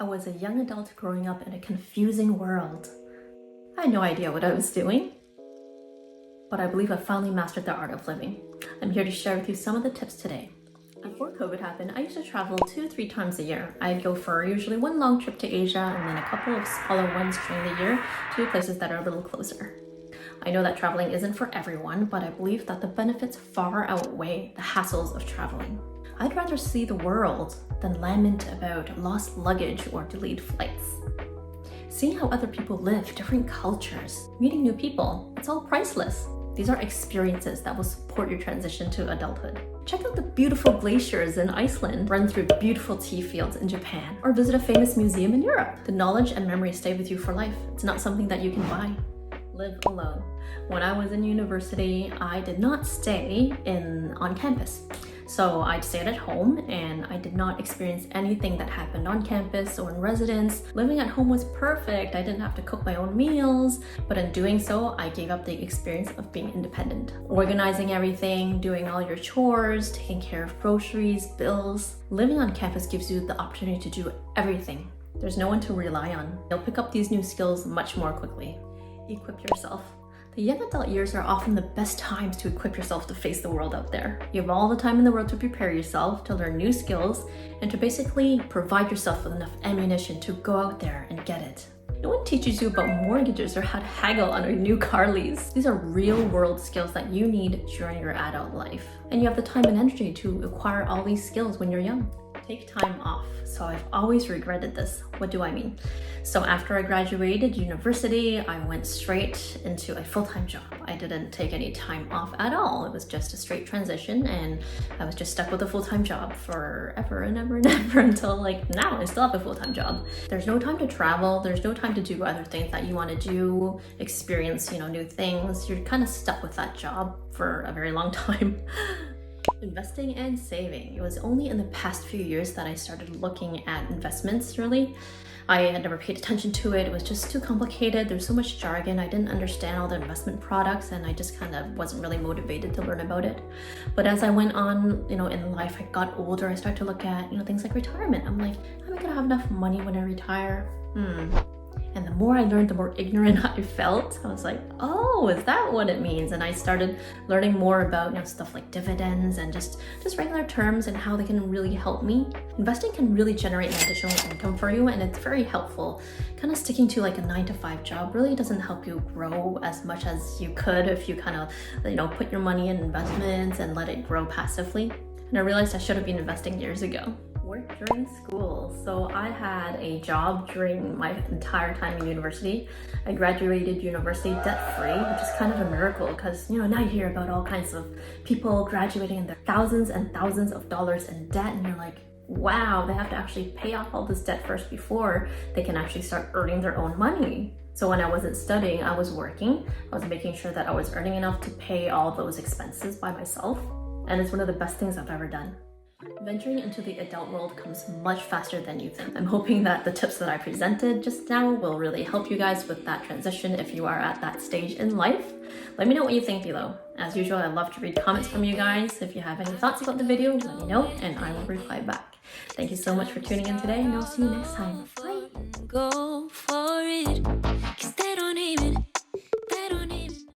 I was a young adult growing up in a confusing world. I had no idea what I was doing, but I believe I finally mastered the art of living. I'm here to share with you some of the tips today. Before COVID happened, I used to travel 2-3 times a year. I'd go for usually one long trip to Asia and then a couple of smaller ones during the year to places that are a little closer. I know that traveling isn't for everyone, but I believe that the benefits far outweigh the hassles of traveling. I'd rather see the world than lament about lost luggage or delayed flights. Seeing how other people live, different cultures, meeting new people, it's all priceless. These are experiences that will support your transition to adulthood. Check out the beautiful glaciers in Iceland, run through beautiful tea fields in Japan, or visit a famous museum in Europe. The knowledge and memories stay with you for life. It's not something that you can buy. Live alone. When I was in university, I did not stay on campus. So I stayed at home and I did not experience anything that happened on campus or in residence. Living at home was perfect. I didn't have to cook my own meals, but in doing so, I gave up the experience of being independent. Organizing everything, doing all your chores, taking care of groceries, bills. Living on campus gives you the opportunity to do everything. There's no one to rely on. You'll pick up these new skills much more quickly. Equip yourself. The young adult years are often the best times to equip yourself to face the world out there. You have all the time in the world to prepare yourself, to learn new skills, and to basically provide yourself with enough ammunition to go out there and get it. No one teaches you about mortgages or how to haggle on a new car lease. These are real world skills that you need during your adult life. And you have the time and energy to acquire all these skills when you're young. Take time off. So I've always regretted this. What do I mean? So after I graduated university, I went straight into a full-time job. I didn't take any time off at all. It was just a straight transition and I was just stuck with a full-time job forever and ever and ever until like now I still have a full-time job. There's no time to travel. There's no time to do other things that you want to do, experience, new things. You're kind of stuck with that job for a very long time. Investing and saving. It was only in the past few years that I started looking at investments, really. I had never paid attention to it. It was just too complicated. There's so much jargon. I didn't understand all the investment products and I just kind of wasn't really motivated to learn about it. But as I went on, in life, I got older, I started to look at, things like retirement. I'm like, am I gonna have enough money when I retire? And the more I learned, the more ignorant I felt. I was like, oh, is that what it means? And I started learning more about stuff like dividends and just regular terms and how they can really help me. Investing can really generate an additional income for you and it's very helpful. Kind of sticking to like a 9-to-5 job really doesn't help you grow as much as you could if you kind of, put your money in investments and let it grow passively. And I realized I should have been investing years ago. Work during school. So I had a job during my entire time in university. I graduated university debt-free, which is kind of a miracle because, now you hear about all kinds of people graduating and they're thousands and thousands of dollars in debt and you're like, wow, they have to actually pay off all this debt first before they can actually start earning their own money. So when I wasn't studying, I was working. I was making sure that I was earning enough to pay all those expenses by myself. And it's one of the best things I've ever done. Venturing into the adult world comes much faster than you think. I'm hoping that the tips that I presented just now will really help you guys with that transition if you are at that stage in life. Let me know what you think below. As usual, I love to read comments from you guys. If you have any thoughts about the video, let me know and I will reply back. Thank you so much for tuning in today and I'll see you next time. Bye!